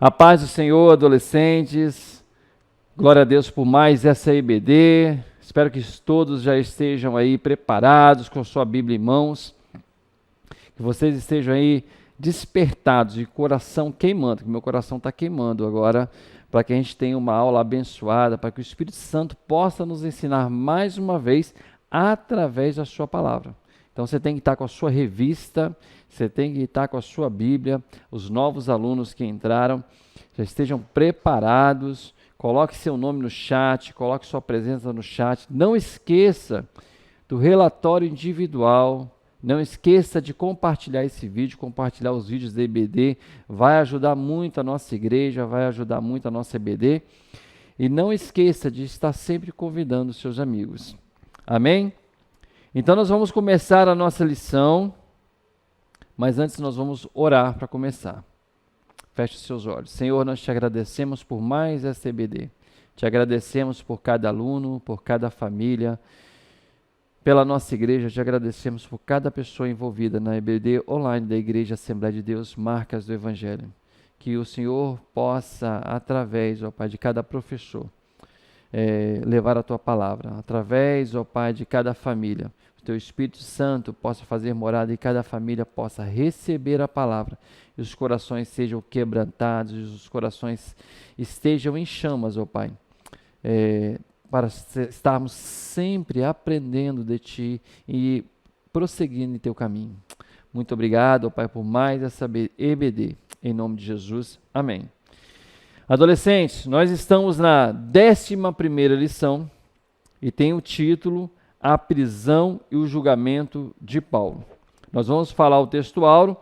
A paz do Senhor, adolescentes. Glória a Deus por mais essa EBD. Espero que todos já estejam aí preparados com sua Bíblia em mãos. Que vocês estejam aí despertados e coração queimando, que meu coração está queimando agora, para que a gente tenha uma aula abençoada, para que o Espírito Santo possa nos ensinar mais uma vez através da sua palavra. Então você tem que estar com a sua revista, você tem que estar com a sua Bíblia, os novos alunos que entraram, já estejam preparados, coloque seu nome no chat, coloque sua presença no chat, não esqueça do relatório individual, não esqueça de compartilhar esse vídeo, compartilhar os vídeos da EBD, vai ajudar muito a nossa igreja, vai ajudar muito a nossa EBD, e não esqueça de estar sempre convidando seus amigos, amém? Então nós vamos começar a nossa lição, mas antes nós vamos orar para começar. Feche os seus olhos. Senhor, nós te agradecemos por mais esta EBD. Te agradecemos por cada aluno, por cada família, pela nossa igreja. Te agradecemos por cada pessoa envolvida na EBD online da Igreja Assembleia de Deus, Marcas do Evangelho. Que o Senhor possa, através, ó Pai, de cada professor, levar a Tua palavra. Através, ó Pai, de cada família, o Teu Espírito Santo possa fazer morada e cada família possa receber a palavra. E os corações sejam quebrantados, e os corações estejam em chamas, ó Pai, para estarmos sempre aprendendo de Ti e prosseguindo em Teu caminho. Muito obrigado, ó Pai, por mais essa EBD. Em nome de Jesus, amém. Adolescentes, nós estamos na 11ª lição e tem o título A Prisão e o Julgamento de Paulo. Nós vamos falar o texto áureo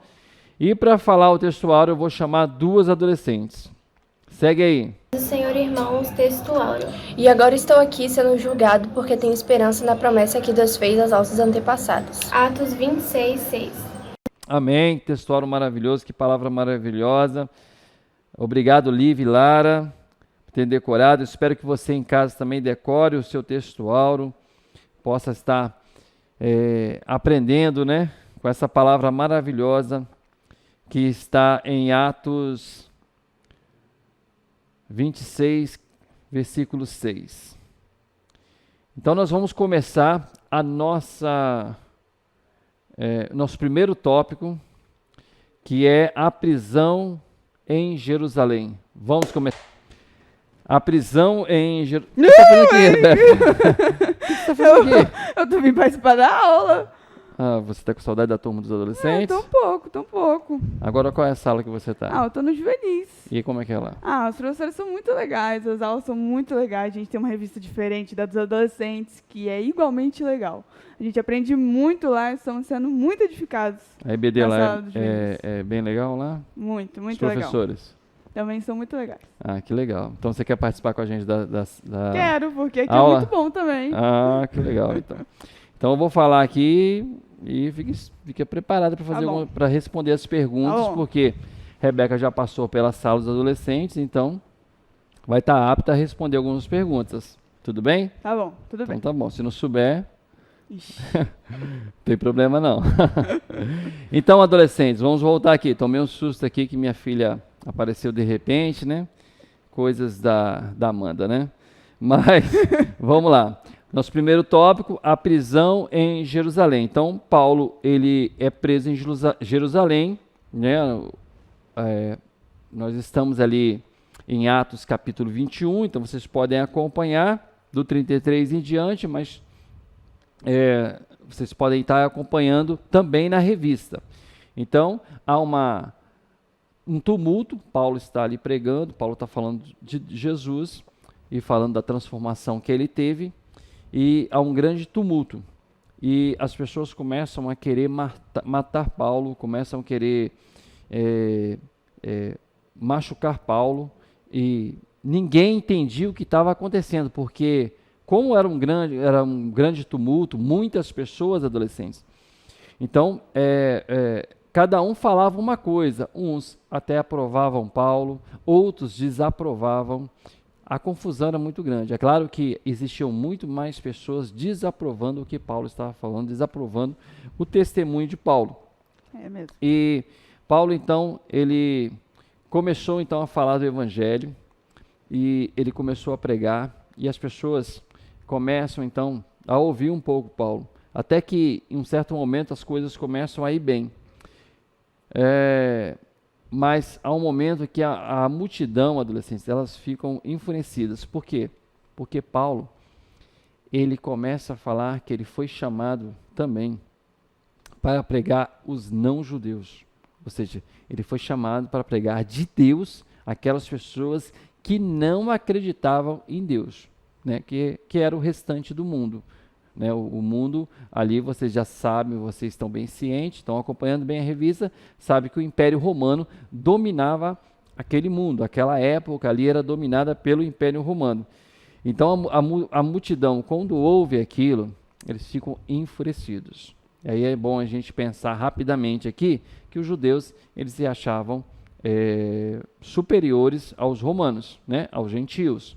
e para falar o texto áureo eu vou chamar duas adolescentes. Segue aí. Senhor, irmãos, texto áureo. E agora estou aqui sendo julgado porque tenho esperança na promessa que Deus fez aos nossos antepassados. Atos 26, 6. Amém, texto áureo maravilhoso, que palavra maravilhosa. Obrigado, Liv e Lara, por ter decorado. Espero que você em casa também decore o seu texto áureo, possa estar aprendendo, né, com essa palavra maravilhosa que está em Atos 26, versículo 6. Então nós vamos começar a nosso primeiro tópico, que é a prisão em Jerusalém. Vamos começar. A prisão em Jerusalém. O que você está fazendo aqui, Rebeca? O que você está fazendo aqui? Eu tô vindo participar da aula. Ah, você está com saudade da turma dos adolescentes? Tô um pouco. Agora qual é a sala que você está? Eu tô no juvenis. E como é que é lá? Os professores são muito legais, as aulas são muito legais. A gente tem uma revista diferente da dos adolescentes, que é igualmente legal. A gente aprende muito lá, estamos sendo muito edificados. A EBD lá é bem legal lá? Muito Os legal. Professores? Também são muito legais. Ah, que legal. Então você quer participar com a gente da Quero, porque aqui aula? É muito bom também. Ah, que legal. Então eu vou falar aqui e fique preparado para fazer para responder as perguntas, porque Rebeca já passou pela sala dos adolescentes, então vai estar apta a responder algumas perguntas. Tudo bem? Tá bom, tudo bem. Então tá bom. Se não souber, não tem problema não. Então, adolescentes, vamos voltar aqui. Tomei um susto aqui que minha filha apareceu de repente, né? Coisas da Amanda, né? Mas, vamos lá. Nosso primeiro tópico, a prisão em Jerusalém. Então, Paulo, ele é preso em Jerusalém, né? Nós estamos ali em Atos capítulo 21, então vocês podem acompanhar do 33 em diante, mas vocês podem estar acompanhando também na revista. Então, há um tumulto, Paulo está ali pregando, Paulo está falando de Jesus e falando da transformação que ele teve, e há um grande tumulto. E as pessoas começam a querer matar Paulo, começam a querer machucar Paulo, e ninguém entendia o que estava acontecendo, porque como era um grande tumulto, muitas pessoas adolescentes. Então, cada um falava uma coisa, uns até aprovavam Paulo, outros desaprovavam. A confusão era muito grande. É claro que existiam muito mais pessoas desaprovando o que Paulo estava falando, desaprovando o testemunho de Paulo. É mesmo. E Paulo, então, ele começou então a falar do evangelho e ele começou a pregar e as pessoas começam então a ouvir um pouco Paulo, até que em um certo momento as coisas começam a ir bem. Mas há um momento que a multidão, adolescentes, elas ficam enfurecidas. Por quê? Porque Paulo, ele começa a falar que ele foi chamado também para pregar os não-judeus. Ou seja, ele foi chamado para pregar de Deus aquelas pessoas que não acreditavam em Deus, né? que era o restante do mundo. Né? O mundo ali, vocês já sabem, vocês estão bem cientes, estão acompanhando bem a revista, sabem que o Império Romano dominava aquele mundo, aquela época ali era dominada pelo Império Romano. Então a multidão, quando ouve aquilo, eles ficam enfurecidos. E aí é bom a gente pensar rapidamente aqui que os judeus eles se achavam superiores aos romanos, né? Aos gentios.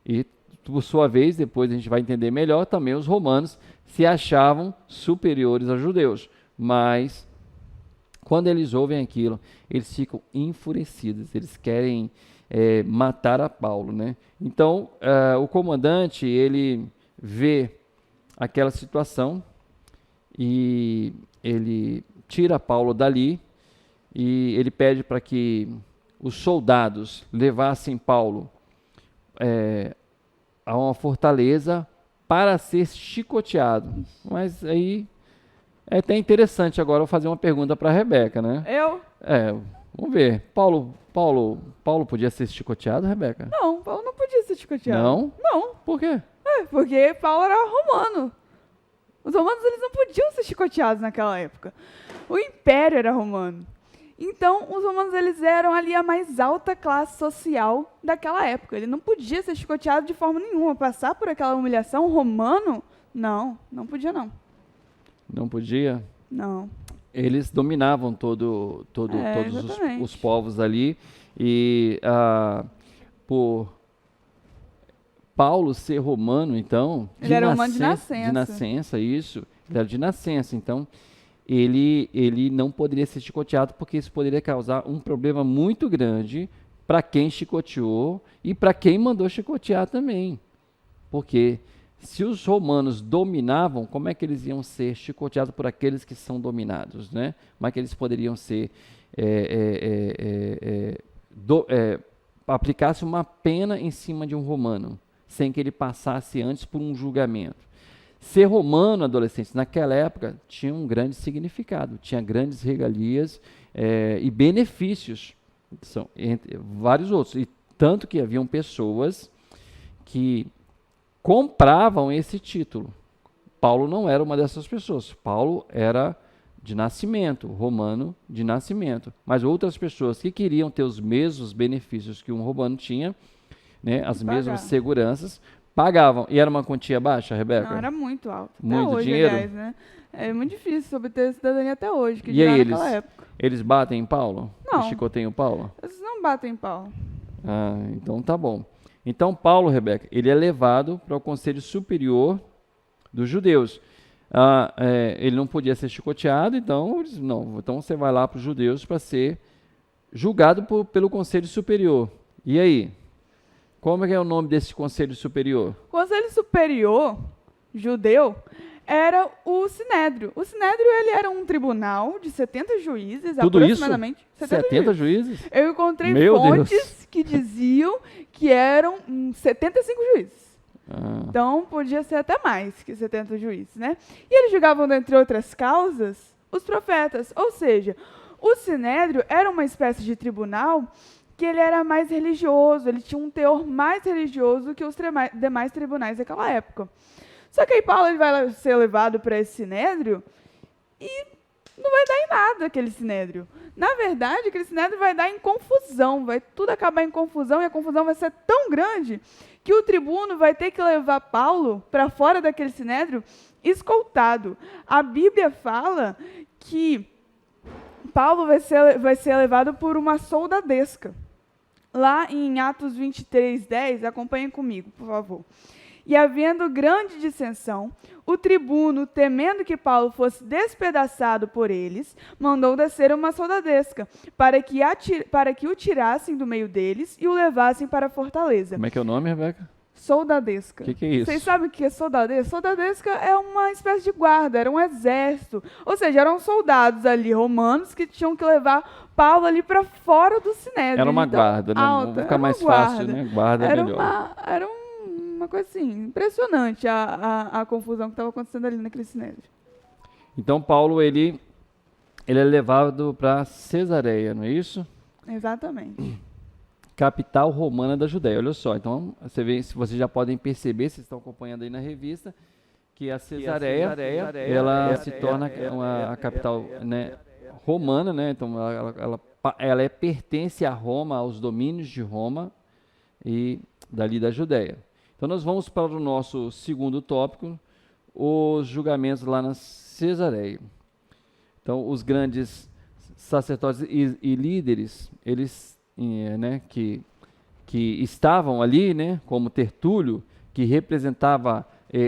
E por sua vez, depois a gente vai entender melhor, também os romanos se achavam superiores aos judeus. Mas, quando eles ouvem aquilo, eles ficam enfurecidos, eles querem matar a Paulo, né? Então, o comandante, ele vê aquela situação e ele tira Paulo dali e ele pede para que os soldados levassem Paulo a uma fortaleza para ser chicoteado. Mas aí é até interessante agora eu fazer uma pergunta para a Rebeca, né? Vamos ver. Paulo podia ser chicoteado, Rebeca? Não, Paulo não podia ser chicoteado. Não? Não. Por quê? Porque Paulo era romano. Os romanos eles não podiam ser chicoteados naquela época. O império era romano. Então, os romanos eles eram ali a mais alta classe social daquela época. Ele não podia ser chicoteado de forma nenhuma. Passar por aquela humilhação romano, não podia não. Não podia? Não. Eles dominavam todos os povos ali. E por Paulo ser romano, então... Ele era romano de nascença. De nascença, isso. Ele era de nascença, então... Ele não poderia ser chicoteado porque isso poderia causar um problema muito grande para quem chicoteou e para quem mandou chicotear também. Porque se os romanos dominavam, como é que eles iam ser chicoteados por aqueles que são dominados, né? Como é que eles poderiam ser aplicasse uma pena em cima de um romano, sem que ele passasse antes por um julgamento? Ser romano, adolescentes, naquela época, tinha um grande significado, tinha grandes regalias e benefícios, entre vários outros. E tanto que haviam pessoas que compravam esse título. Paulo não era uma dessas pessoas. Paulo era de nascimento, romano de nascimento. Mas outras pessoas que queriam ter os mesmos benefícios que um romano tinha, né, as mesmas seguranças, pagavam. E era uma quantia baixa, Rebeca? Não, era muito alta. Muito até hoje, dinheiro? Aliás, né? É muito difícil obter cidadania até hoje, que e aí, naquela época. Eles batem em Paulo? Não. Eles chicoteiam Paulo? Eles não batem em Paulo. Ah, então tá bom. Então Paulo, Rebeca, ele é levado para o conselho superior dos judeus. Ele não podia ser chicoteado, então eles, não. Então você vai lá para os judeus para ser julgado pelo conselho superior. E aí? Como é o nome desse conselho superior? O conselho superior judeu era o Sinédrio. O Sinédrio ele era um tribunal de 70 juízes, tudo aproximadamente. Isso? 70 juízes? Eu encontrei Meu fontes Deus. que diziam que eram 75 juízes. Então, podia ser até mais que 70 juízes, né? E eles julgavam, dentre outras causas, os profetas. Ou seja, o Sinédrio era uma espécie de tribunal que ele era mais religioso, ele tinha um teor mais religioso que os demais tribunais daquela época. Só que aí Paulo ele vai ser levado para esse Sinédrio e não vai dar em nada aquele Sinédrio. Na verdade, aquele Sinédrio vai dar em confusão, vai tudo acabar em confusão, e a confusão vai ser tão grande que o tribuno vai ter que levar Paulo para fora daquele Sinédrio escoltado. A Bíblia fala que Paulo vai ser levado por uma soldadesca. Lá em Atos 23:10, acompanhem comigo, por favor. E havendo grande dissensão, o tribuno, temendo que Paulo fosse despedaçado por eles, mandou descer uma soldadesca, para que o tirassem do meio deles e o levassem para a fortaleza. Como é que é o nome, Rebeca? Soldadesca. O que é isso? Vocês sabem o que é soldadesca? Soldadesca é uma espécie de guarda, era um exército. Ou seja, eram soldados ali romanos que tinham que levar Paulo ali para fora do Sinédrio. Era uma Então, guarda, né? alta, Vamos era ficar uma mais guarda. fácil, né? Guarda é Era melhor. uma coisa assim, impressionante a confusão que estava acontecendo ali naquele Sinédrio. Então, Paulo, ele é levado para Cesareia, não é isso? Exatamente. Capital romana da Judéia. Olha só, então vocês já podem perceber, vocês estão acompanhando aí na revista, que a Cesareia, ela se torna a capital, né, romana, né? Então ela pertence a Roma, aos domínios de Roma e dali da Judéia. Então nós vamos para o nosso segundo tópico, os julgamentos lá na Cesareia. Então os grandes sacerdotes e líderes, eles né, que estavam ali, né, como Tertúlio, que representava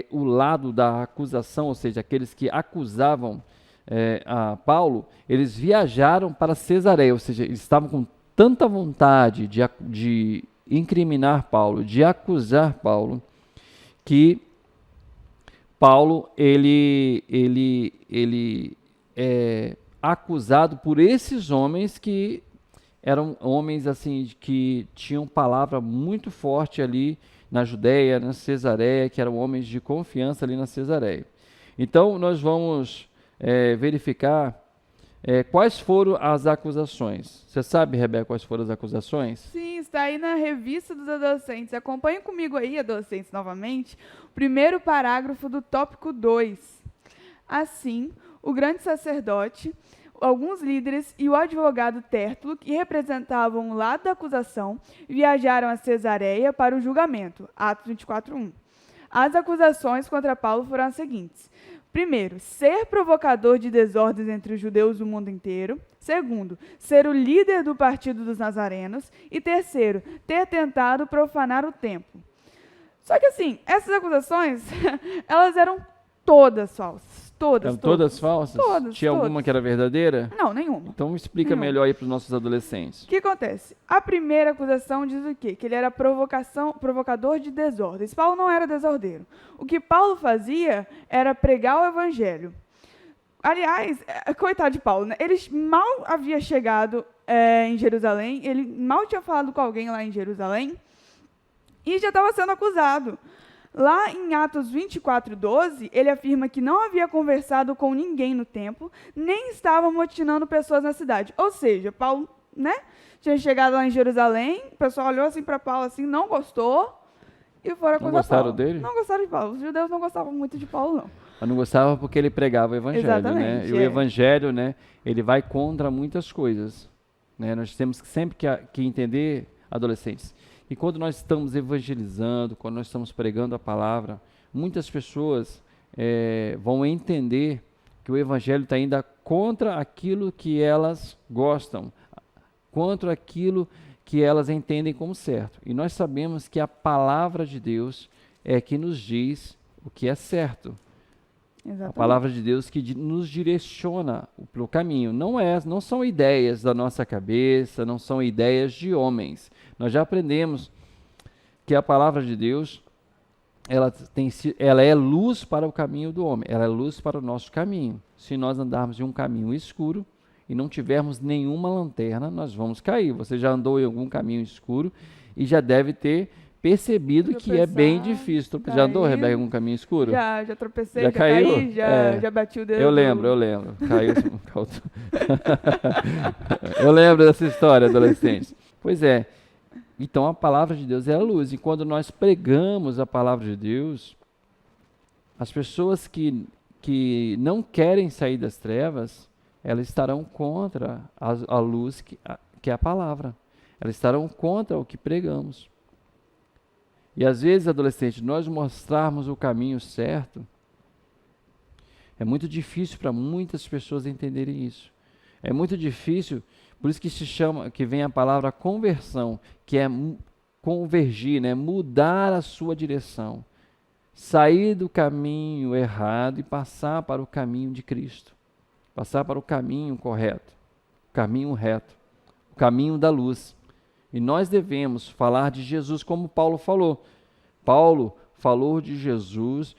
o lado da acusação, ou seja, aqueles que acusavam a Paulo, eles viajaram para Cesareia, ou seja, eles estavam com tanta vontade de incriminar Paulo, de acusar Paulo, que Paulo ele é acusado por esses homens que eram homens assim que tinham palavra muito forte ali na Judéia, na Cesareia, que eram homens de confiança ali na Cesareia. Então nós vamos verificar quais foram as acusações. Você sabe, Rebeca, quais foram as acusações? Sim, está aí na revista dos adolescentes. Acompanhem comigo aí, adolescentes, novamente, o primeiro parágrafo do tópico 2. Assim, o grande sacerdote, alguns líderes e o advogado Tértulo, que representavam o lado da acusação, viajaram a Cesareia para o julgamento. Atos 24:1. As acusações contra Paulo foram as seguintes. Primeiro, ser provocador de desordens entre os judeus do mundo inteiro. Segundo, ser o líder do partido dos nazarenos. E terceiro, ter tentado profanar o templo. Só que assim, essas acusações, elas eram todas falsas. Eram todas falsas? Todas. Tinha alguma que era verdadeira? Não, nenhuma. Então explica melhor aí para os nossos adolescentes. O que acontece? A primeira acusação diz o quê? Que ele era provocador de desordens. Paulo não era desordeiro. O que Paulo fazia era pregar o evangelho. Aliás, coitado de Paulo, né? Ele mal havia chegado em Jerusalém, ele mal tinha falado com alguém lá em Jerusalém e já estava sendo acusado. Lá em Atos 24:12, ele afirma que não havia conversado com ninguém no templo, nem estava amotinando pessoas na cidade. Ou seja, Paulo, né, tinha chegado lá em Jerusalém, o pessoal olhou assim para Paulo, assim, não gostou, e foram acusar Paulo. Não gostaram dele? Não gostaram de Paulo. Os judeus não gostavam muito de Paulo, não. Eu não gostava porque ele pregava o evangelho, Exatamente, né? E o evangelho, né, ele vai contra muitas coisas, né? Nós temos sempre que entender, adolescentes, e quando nós estamos evangelizando, quando nós estamos pregando a palavra, muitas pessoas vão entender que o evangelho está indo contra aquilo que elas gostam, contra aquilo que elas entendem como certo. E nós sabemos que a palavra de Deus é que nos diz o que é certo. Exatamente. A palavra de Deus que nos direciona para o caminho. Não são ideias da nossa cabeça, não são ideias de homens. Nós já aprendemos que a palavra de Deus, ela é luz para o caminho do homem, ela é luz para o nosso caminho. Se nós andarmos em um caminho escuro e não tivermos nenhuma lanterna, nós vamos cair. Você já andou em algum caminho escuro e já deve ter percebido que é bem difícil. Já andou, Rebeca, em algum caminho escuro? Já tropecei, já caiu? Caí, já bati o dedo. Eu lembro. Caiu. Eu lembro dessa história, adolescente. Pois é. Então a palavra de Deus é a luz. E quando nós pregamos a palavra de Deus, as pessoas que não querem sair das trevas, elas estarão contra a luz que é a palavra. Elas estarão contra o que pregamos. E às vezes, adolescente, nós mostrarmos o caminho certo, é muito difícil para muitas pessoas entenderem isso. É muito difícil, por isso que vem a palavra conversão, que é convergir, né? Mudar a sua direção. sair do caminho errado e passar para o caminho de Cristo, passar para o caminho correto, o caminho reto, o caminho da luz. E nós devemos falar de Jesus como Paulo falou. Paulo falou de Jesus,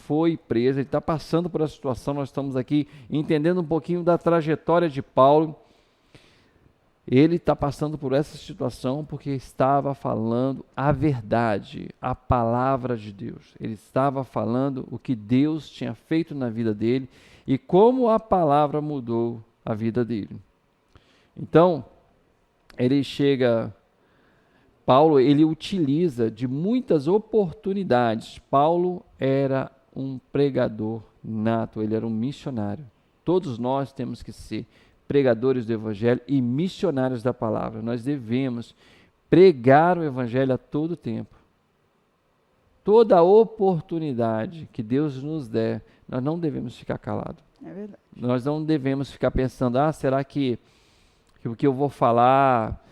foi preso, ele está passando por essa situação, nós estamos aqui entendendo um pouquinho da trajetória de Paulo. Ele está passando por essa situação porque estava falando a verdade, a palavra de Deus. Ele estava falando o que Deus tinha feito na vida dele e como a palavra mudou a vida dele. Então, Paulo, ele utiliza de muitas oportunidades. Paulo era um pregador nato, ele era um missionário. Todos nós temos que ser pregadores do Evangelho e missionários da palavra. Nós devemos pregar o Evangelho a todo tempo. Toda oportunidade que Deus nos der, nós não devemos ficar calados. É verdade. Nós não devemos ficar pensando, será que o que eu vou falar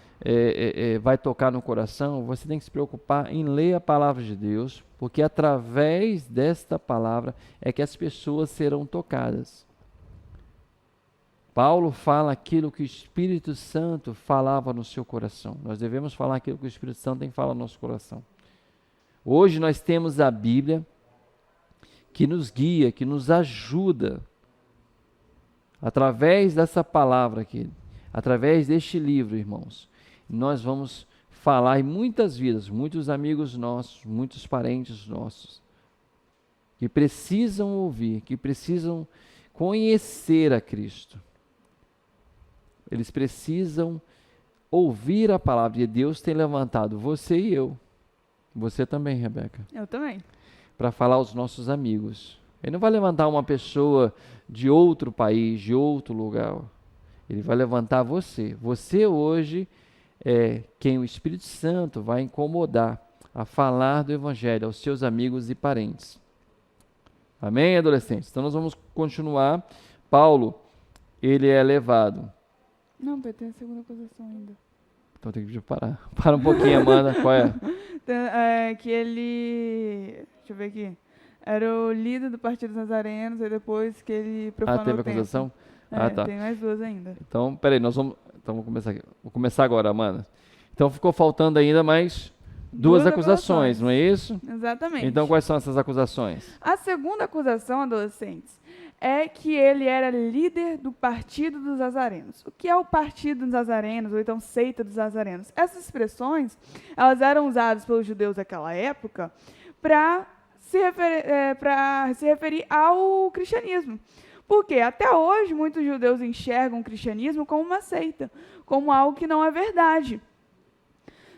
vai tocar no coração? Você tem que se preocupar em ler a palavra de Deus, porque através desta palavra é que as pessoas serão tocadas. Paulo fala aquilo que o Espírito Santo falava no seu coração. Nós devemos falar aquilo que o Espírito Santo tem falado no nosso coração. Hoje nós temos a Bíblia que nos guia, que nos ajuda. Através dessa palavra aqui, através deste livro, irmãos, nós vamos falar em muitas vidas, muitos amigos nossos, muitos parentes nossos, que precisam ouvir, que precisam conhecer a Cristo. Eles precisam ouvir a palavra, e Deus tem levantado você e eu, você também, Rebeca, Eu também. para falar aos nossos amigos. Ele não vai levantar uma pessoa de outro país, de outro lugar. Ele vai levantar você. Você hoje é quem o Espírito Santo vai incomodar a falar do Evangelho aos seus amigos e parentes. Amém, adolescentes? Então nós vamos continuar. Paulo, ele é levado. Não, tem a segunda acusação ainda. Então tem que parar. Para um pouquinho, Amanda. Qual é? Que ele... Deixa eu ver aqui. Era o líder do Partido dos Nazarenos, e depois que ele profanou Teve o templo. acusação? Tá. Tem mais duas ainda. Então, peraí, vamos começar aqui. Vou começar agora, Amanda. Então ficou faltando ainda mais duas acusações, não é isso? Exatamente. Então quais são essas acusações? A segunda acusação, adolescentes, é que ele era líder do Partido dos Nazarenos. O que é o Partido dos Nazarenos, ou então seita dos Nazarenos? Essas expressões, elas eram usadas pelos judeus daquela época para se referir ao cristianismo. Porque até hoje muitos judeus enxergam o cristianismo como uma seita, como algo que não é verdade.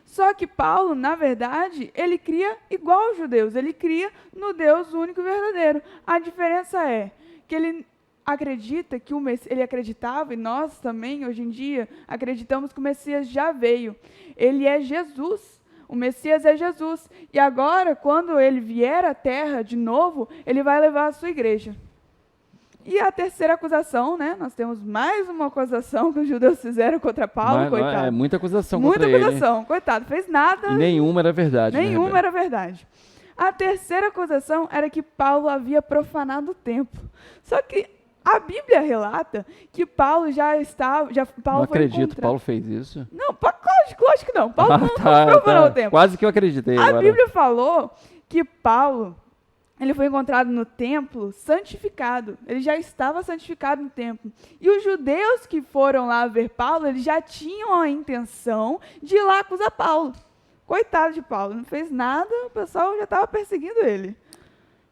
Só que Paulo, na verdade, ele cria igual aos judeus, ele cria no Deus único e verdadeiro. A diferença é que ele acredita que ele acreditava, e nós também, hoje em dia, acreditamos que o Messias já veio. Ele é Jesus. O Messias é Jesus. E agora, quando ele vier à terra de novo, ele vai levar a sua igreja. E a terceira acusação, né? Nós temos mais uma acusação que os judeus fizeram contra Paulo, coitado. É muita acusação contra ele. Muita acusação, coitado. Fez nada. E nenhuma era verdade. Nenhuma era verdade. A terceira acusação era que Paulo havia profanado o templo. Só que a Bíblia relata que Paulo já estava... Não acredito, Paulo fez isso? Não, lógico que não. Paulo não profanou o templo. Quase que eu acreditei. A Bíblia falou que Paulo... ele foi encontrado no templo santificado. Ele já estava santificado no templo. E os judeus que foram lá ver Paulo, eles já tinham a intenção de ir lá acusar Paulo. Coitado de Paulo, não fez nada, o pessoal já estava perseguindo ele.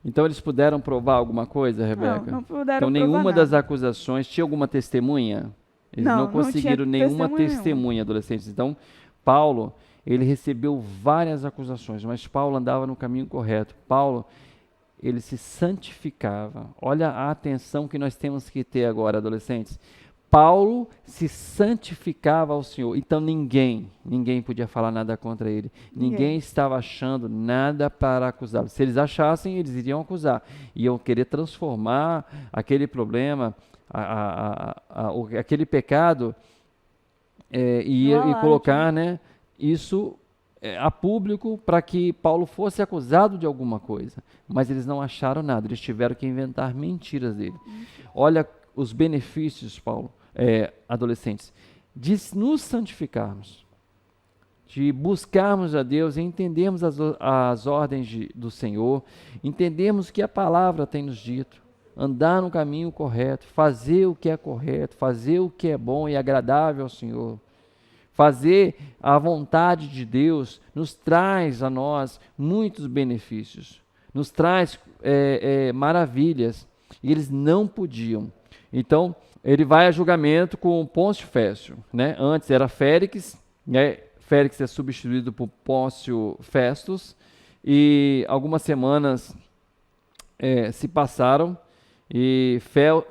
Então eles puderam provar alguma coisa, Rebeca? Não puderam então nenhuma provar das nada. acusações tinha alguma testemunha? Eles Não conseguiram tinha nenhuma testemunha, adolescentes. Então Paulo, ele recebeu várias acusações, mas Paulo andava no caminho correto. Paulo, ele se santificava. Olha a atenção que nós temos que ter agora, adolescentes. Paulo se santificava ao Senhor. Então ninguém podia falar nada contra ele. Ninguém estava achando nada para acusá-lo. Se eles achassem, eles iriam acusar. Iam querer transformar aquele problema, aquele pecado, e colocar, né, isso a público para que Paulo fosse acusado de alguma coisa, mas eles não acharam nada, eles tiveram que inventar mentiras dele. Olha os benefícios, Paulo, adolescentes, de nos santificarmos, de buscarmos a Deus e entendermos as ordens do Senhor, entendermos o que a palavra tem nos dito, andar no caminho correto, fazer o que é correto, fazer o que é bom e agradável ao Senhor. Fazer a vontade de Deus nos traz a nós muitos benefícios, nos traz maravilhas, e eles não podiam. Então, ele vai a julgamento com Pôncio Fécio, né? Antes era Félix, né? Félix é substituído por Pôncio Festus, e algumas semanas se passaram, e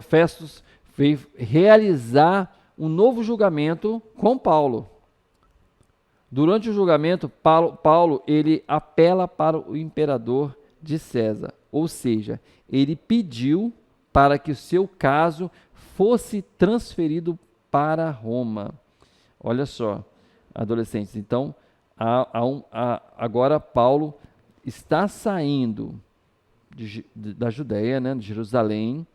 Festus veio realizar um novo julgamento com Paulo. Durante o julgamento, Paulo ele apela para o imperador de César, ou seja, ele pediu para que o seu caso fosse transferido para Roma. Olha só, adolescentes, então, agora Paulo está saindo da Judéia, né, de Jerusalém,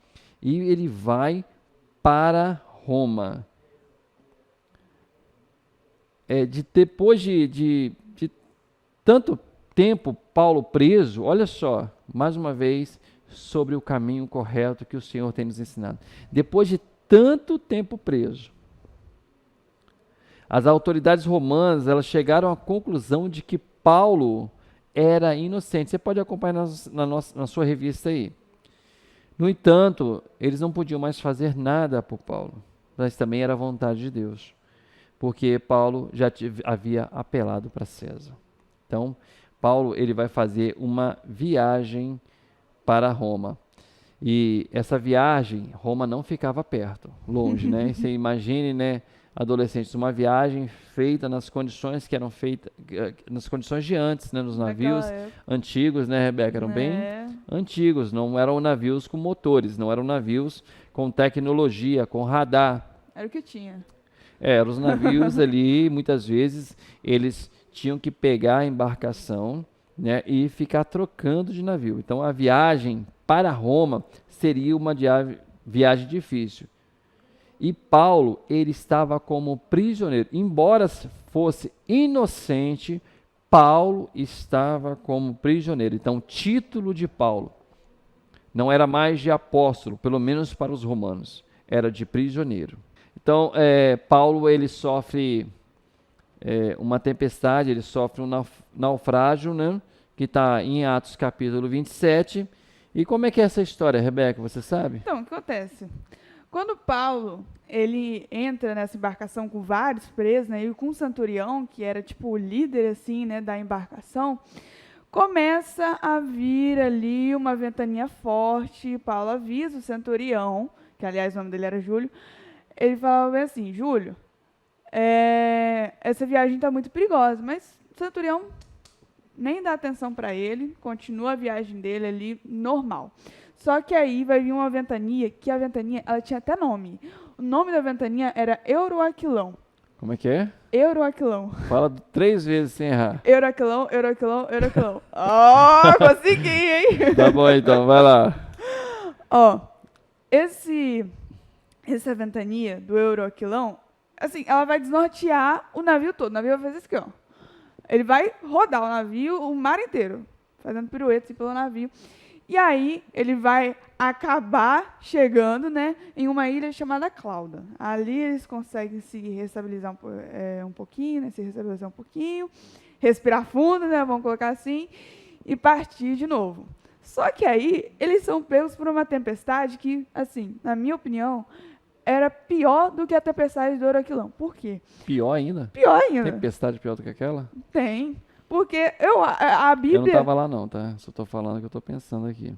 e ele vai para Roma. Depois de tanto tempo Paulo preso, olha só, mais uma vez, sobre o caminho correto que o Senhor tem nos ensinado. Depois de tanto tempo preso, as autoridades romanas elas chegaram à conclusão de que Paulo era inocente. Você pode acompanhar na sua revista aí. No entanto, eles não podiam mais fazer nada por Paulo, mas também era a vontade de Deus, porque Paulo já havia apelado para César. Então, Paulo ele vai fazer uma viagem para Roma. E essa viagem, Roma não ficava perto, longe, né? Você imagine, né, adolescentes, uma viagem feita nas condições que eram feitas, nas condições de antes, né, nos navios antigos, né, Rebeca? Eram bem antigos, não eram navios com motores, não eram navios com tecnologia, com radar. Era o que tinha. Eram os navios ali, muitas vezes, eles tinham que pegar a embarcação, né, e ficar trocando de navio. Então, a viagem para Roma seria uma viagem difícil. E Paulo, ele estava como prisioneiro. Embora fosse inocente, Paulo estava como prisioneiro. Então, o título de Paulo não era mais de apóstolo, pelo menos para os romanos, era de prisioneiro. Então, Paulo ele sofre uma tempestade, ele sofre um naufrágio, né, que está em Atos capítulo 27. E como é que é essa história, Rebeca, você sabe? Então, o que acontece? Quando Paulo ele entra nessa embarcação com vários presos, né, e com o centurião, que era tipo o líder assim, né, da embarcação, começa a vir ali uma ventania forte. Paulo avisa o centurião, que aliás o nome dele era Júlio. Ele falava bem assim: Júlio, essa viagem está muito perigosa, mas o centurião nem dá atenção para ele, continua a viagem dele ali normal. Só que aí vai vir uma ventania, que a ventania ela tinha até nome. O nome da ventania era Euroaquilão. Como é que é? Euroaquilão. Fala 3 vezes sem errar. Euroaquilão, Euroaquilão, Euroaquilão. Ó, consegui, hein? Tá bom então, vai lá. Ó, essa ventania do Euroaquilão, assim, ela vai desnortear o navio todo. O navio vai fazer isso aqui, ó. Ele vai rodar o navio, o mar inteiro, fazendo pirueta assim, pelo navio. E aí ele vai acabar chegando, né, em uma ilha chamada Clauda. Ali eles conseguem se restabilizar um pouquinho, né, se restabilizar um pouquinho, respirar fundo, né, vamos colocar assim, e partir de novo. Só que aí eles são pegos por uma tempestade que, assim, na minha opinião, era pior do que a tempestade do Euroaquilão. Por quê? Pior ainda? Pior ainda. Tempestade pior do que aquela? Tem. Porque a Bíblia... Eu não estava lá não, tá? Só estou falando o que eu estou pensando aqui.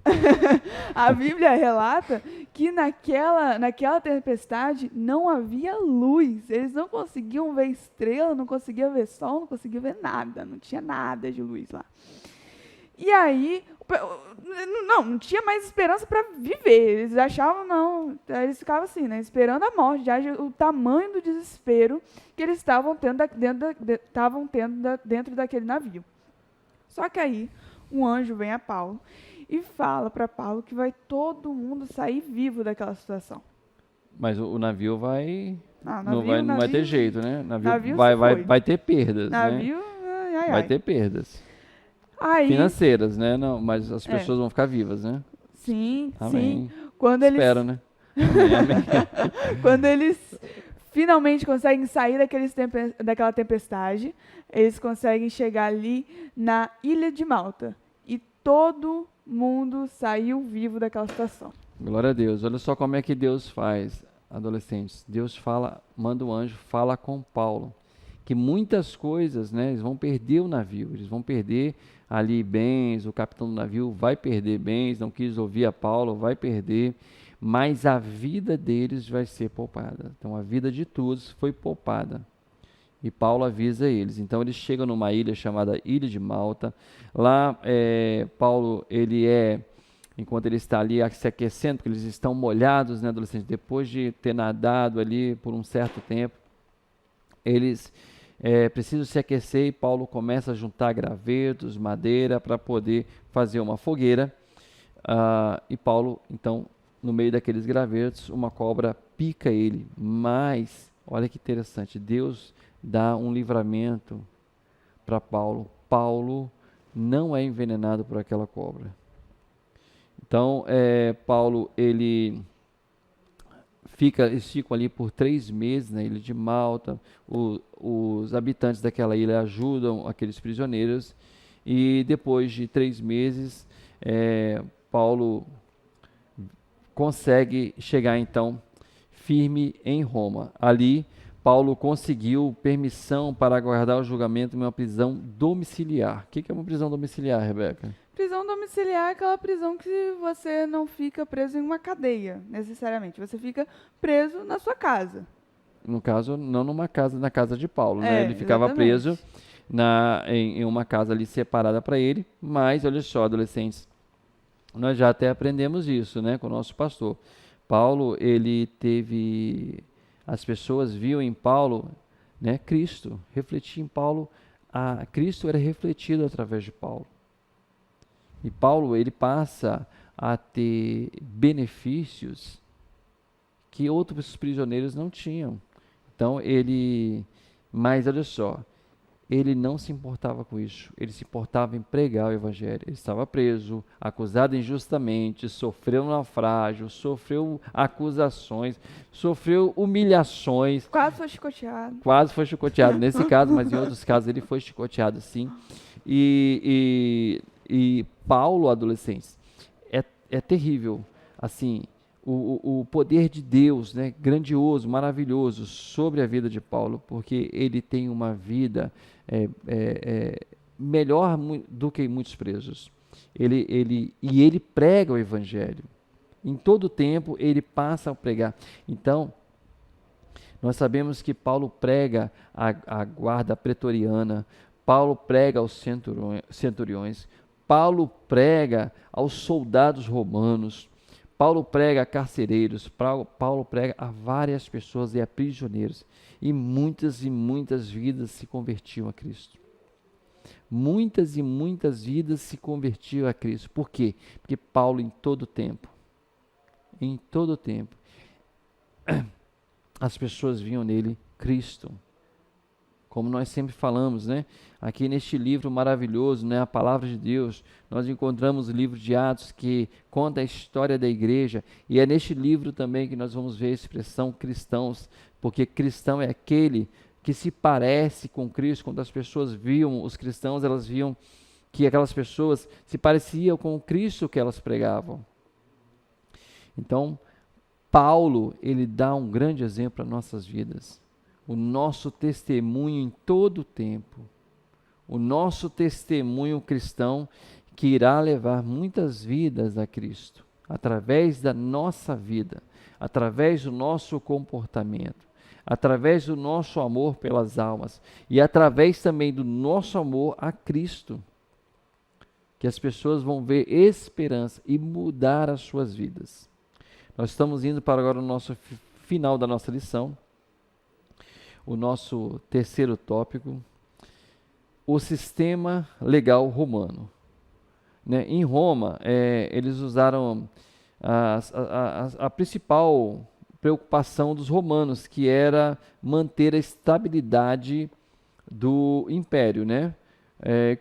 A Bíblia relata que naquela tempestade não havia luz. Eles não conseguiam ver estrela, não conseguiam ver sol, não conseguiam ver nada. Não tinha nada de luz lá. E aí, não tinha mais esperança para viver. Eles achavam, eles ficavam assim, né, esperando a morte, já o tamanho do desespero que eles estavam tendo, dentro daquele navio. Só que aí, um anjo vem a Paulo e fala para Paulo que vai todo mundo sair vivo daquela situação. Mas o navio vai... Navio, não vai ter jeito, né? Navio foi. vai ter perdas, Navio, né? Vai ter perdas. Aí, financeiras, né? Não, mas as pessoas vão ficar vivas, né? Sim, Amém. sim. Quando Espero, né? Amém, amém. Quando eles finalmente conseguem sair daquela tempestade, eles conseguem chegar ali na ilha de Malta. E todo mundo saiu vivo daquela situação. Glória a Deus. Olha só como é que Deus faz, adolescentes. Deus fala, manda o anjo, fala com Paulo. Que muitas coisas, né? Eles vão perder o navio, eles vão perder ali bens, o capitão do navio vai perder bens, não quis ouvir a Paulo, vai perder, mas a vida deles vai ser poupada. Então a vida de todos foi poupada. E Paulo avisa eles. Então eles chegam numa ilha chamada Ilha de Malta. Lá Paulo, enquanto ele está ali se aquecendo, porque eles estão molhados, né, adolescentes, depois de ter nadado ali por um certo tempo, eles precisam se aquecer e Paulo começa a juntar gravetos, madeira para poder fazer uma fogueira. E Paulo, então, no meio daqueles gravetos, uma cobra pica ele. Mas, olha que interessante, Deus dá um livramento para Paulo. Paulo não é envenenado por aquela cobra. Então, Paulo, eles ficam ali por 3 meses na ilha de Malta. Os habitantes daquela ilha ajudam aqueles prisioneiros e depois de 3 meses, Paulo consegue chegar então firme em Roma. Ali, Paulo conseguiu permissão para aguardar o julgamento em uma prisão domiciliar. O que é uma prisão domiciliar, Rebeca? Prisão domiciliar é aquela prisão que você não fica preso em uma cadeia, necessariamente. Você fica preso na sua casa. No caso, não na casa de Paulo, né? Ele ficava preso em uma casa ali separada para ele. Mas, olha só, adolescentes, nós já até aprendemos isso, né, com o nosso pastor. Paulo, as pessoas viam em Paulo, né, Cristo, refletia em Paulo, Cristo era refletido através de Paulo. E Paulo, ele passa a ter benefícios que outros prisioneiros não tinham. Então, mas olha só, ele não se importava com isso, ele se importava em pregar o evangelho. Ele estava preso, acusado injustamente, sofreu naufrágio, sofreu acusações, sofreu humilhações. Quase foi chicoteado. Quase foi chicoteado nesse caso, mas em outros casos ele foi chicoteado sim. E Paulo, adolescentes, é terrível, assim, o poder de Deus, né, grandioso, maravilhoso, sobre a vida de Paulo, porque ele tem uma vida melhor do que muitos presos. Ele prega o evangelho. Em todo tempo ele passa a pregar. Então, nós sabemos que Paulo prega a guarda pretoriana, Paulo prega aos centuriões, Paulo prega aos soldados romanos, Paulo prega a carcereiros, Paulo prega a várias pessoas e a prisioneiros. E muitas vidas se convertiam a Cristo. Muitas e muitas vidas se convertiam a Cristo. Por quê? Porque Paulo em todo tempo, as pessoas viam nele Cristo. Como nós sempre falamos, né? Aqui neste livro maravilhoso, né? A Palavra de Deus, nós encontramos o livro de Atos que conta a história da igreja, e é neste livro também que nós vamos ver a expressão cristãos, porque cristão é aquele que se parece com Cristo. Quando as pessoas viam os cristãos, elas viam que aquelas pessoas se pareciam com o Cristo que elas pregavam. Então, Paulo, ele dá um grande exemplo para nossas vidas. O nosso testemunho em todo o tempo, o nosso testemunho cristão que irá levar muitas vidas a Cristo, através da nossa vida, através do nosso comportamento, através do nosso amor pelas almas e através também do nosso amor a Cristo, que as pessoas vão ver esperança e mudar as suas vidas. Nós estamos indo para agora o nosso final da nossa lição, o nosso terceiro tópico, o sistema legal romano. Né? Em Roma, eles usaram a principal preocupação dos romanos, que era manter a estabilidade do império, né?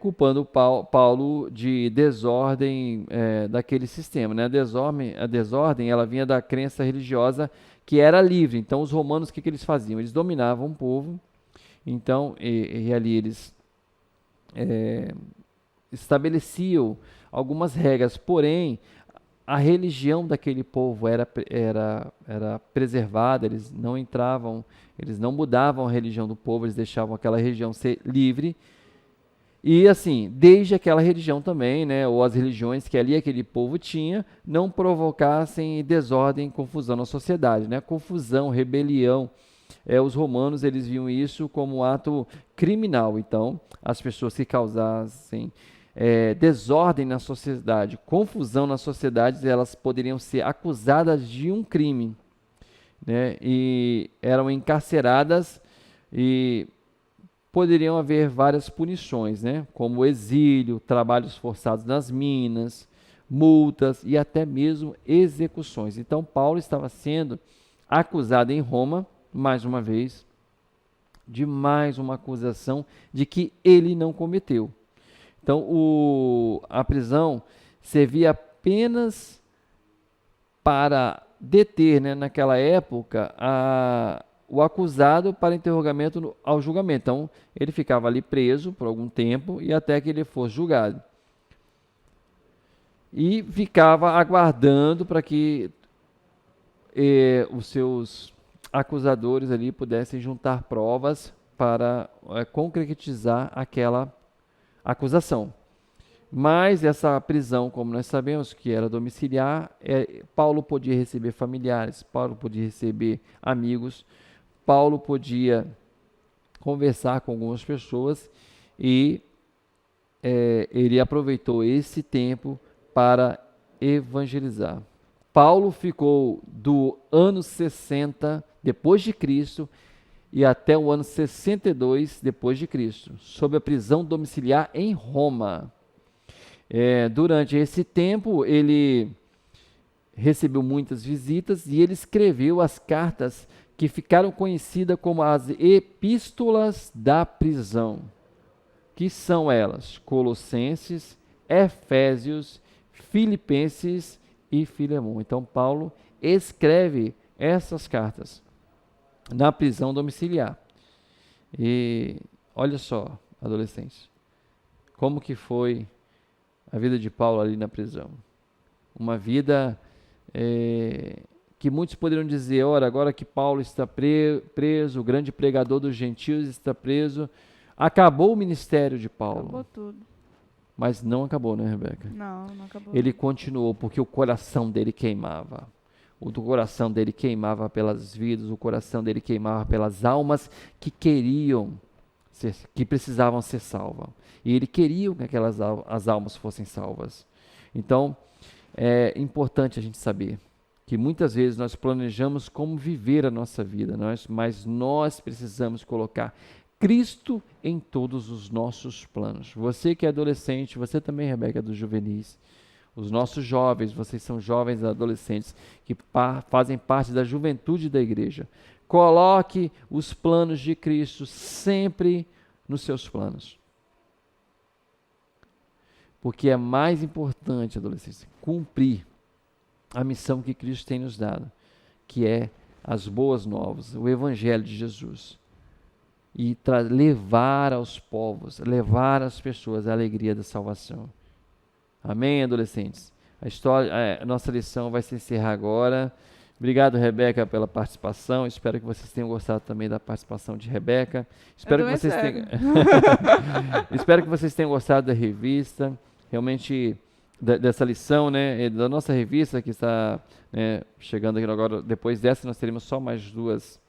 Culpando Paulo de desordem daquele sistema. Né? A desordem ela vinha da crença religiosa que era livre. Então, os romanos, o que eles faziam? Eles dominavam o povo, então, e ali eles estabeleciam algumas regras, porém, a religião daquele povo era preservada, eles não entravam, eles não mudavam a religião do povo, eles deixavam aquela região ser livre. E assim, desde aquela religião também, né, ou as religiões que ali aquele povo tinha, não provocassem desordem, confusão na sociedade, né? Confusão, rebelião. Os romanos, eles viam isso como um ato criminal. Então, as pessoas que causassem desordem na sociedade, confusão na sociedade, elas poderiam ser acusadas de um crime, né? E eram encarceradas e poderiam haver várias punições, né? Como exílio, trabalhos forçados nas minas, multas e até mesmo execuções. Então, Paulo estava sendo acusado em Roma, mais uma vez, de mais uma acusação de que ele não cometeu. Então, a prisão servia apenas para deter, né, naquela época, o acusado para interrogamento ao julgamento. Então, ele ficava ali preso por algum tempo e até que ele fosse julgado. E ficava aguardando para que os seus acusadores ali pudessem juntar provas para concretizar aquela acusação. Mas essa prisão, como nós sabemos que era domiciliar, Paulo podia receber familiares, Paulo podia receber amigos, Paulo podia conversar com algumas pessoas e ele aproveitou esse tempo para evangelizar. Paulo ficou do ano 60 depois de Cristo e até o ano 62 depois de Cristo, sob a prisão domiciliar em Roma. Durante esse tempo, ele recebeu muitas visitas e ele escreveu as cartas que ficaram conhecidas como as epístolas da prisão, que são elas: Colossenses, Efésios, Filipenses e Filemão. Então, Paulo escreve essas cartas na prisão domiciliar. E olha só, adolescentes, como que foi a vida de Paulo ali na prisão. Uma vida que muitos poderiam dizer, ora, agora que Paulo está preso, o grande pregador dos gentios está preso, acabou o ministério de Paulo. Acabou tudo. Mas não acabou, né, Rebeca? Não acabou. Ele continuou, porque o coração dele queimava. O coração dele queimava pelas vidas, o coração dele queimava pelas almas que que precisavam ser salvas. E ele queria que as almas fossem salvas. Então, é importante a gente saber que muitas vezes nós planejamos como viver a nossa vida, mas nós precisamos colocar Cristo em todos os nossos planos. Você que é adolescente, você também, Rebeca, dos juvenis, os nossos jovens, vocês são jovens adolescentes que fazem parte da juventude da igreja. Coloque os planos de Cristo sempre nos seus planos. Porque é mais importante, adolescentes, cumprir a missão que Cristo tem nos dado, que é as boas novas, o Evangelho de Jesus. E levar aos povos, levar às pessoas a alegria da salvação. Amém, adolescentes? A nossa lição vai se encerrar agora. Obrigado, Rebeca, pela participação. Espero que vocês tenham gostado também da participação de Rebeca. Espero que vocês tenham gostado da revista, realmente dessa lição, né, da nossa revista que está chegando aqui agora. Depois dessa, nós teremos só mais 2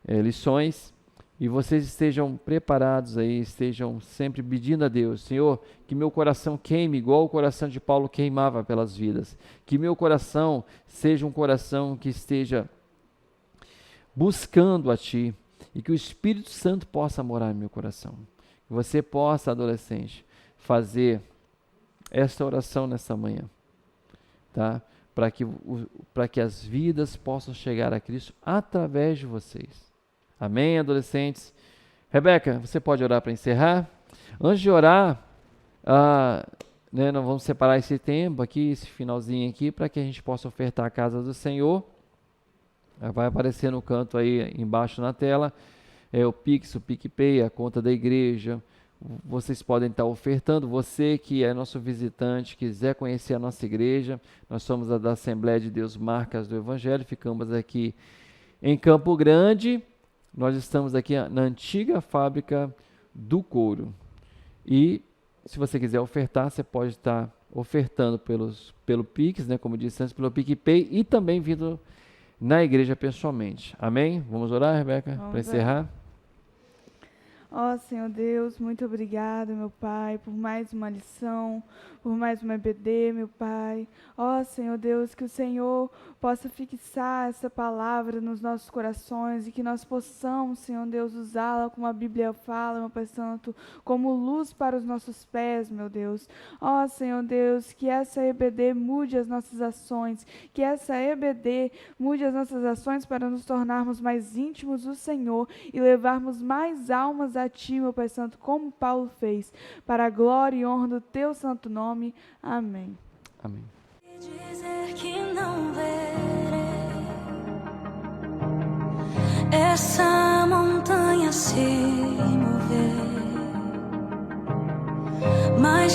lições. E vocês estejam preparados aí, estejam sempre pedindo a Deus, Senhor, que meu coração queime igual o coração de Paulo queimava pelas vidas. Que meu coração seja um coração que esteja buscando a Ti. E que o Espírito Santo possa morar no meu coração. Que você possa, adolescente, fazer esta oração nessa manhã. Tá? Para que as vidas possam chegar a Cristo através de vocês. Amém, adolescentes? Rebeca, você pode orar para encerrar? Antes de orar, nós vamos separar esse tempo aqui, esse finalzinho aqui, para que a gente possa ofertar a casa do Senhor. Vai aparecer no canto aí embaixo na tela, o Pix, o PicPay, a conta da igreja. Vocês podem estar ofertando. Você que é nosso visitante, quiser conhecer a nossa igreja, nós somos a da Assembleia de Deus Marcas do Evangelho, ficamos aqui em Campo Grande. Nós estamos aqui na antiga fábrica do couro. E se você quiser ofertar, você pode estar ofertando pelo Pix, né, como disse antes, pelo PicPay e também vindo na igreja pessoalmente. Amém? Vamos orar, Rebeca, para encerrar? Ó Senhor Deus, muito obrigada, meu Pai, por mais uma lição, por mais uma EBD, meu Pai. Ó Senhor Deus, que o Senhor possa fixar essa palavra nos nossos corações e que nós possamos, Senhor Deus, usá-la como a Bíblia fala, meu Pai Santo, como luz para os nossos pés, meu Deus. Ó Senhor Deus, que essa EBD mude as nossas ações, que essa EBD mude as nossas ações para nos tornarmos mais íntimos do Senhor e levarmos mais almas a Ti, meu Pai Santo, como Paulo fez, para a glória e honra do Teu santo nome. Amém. Amém. Dizer que não verei essa montanha se mover, mas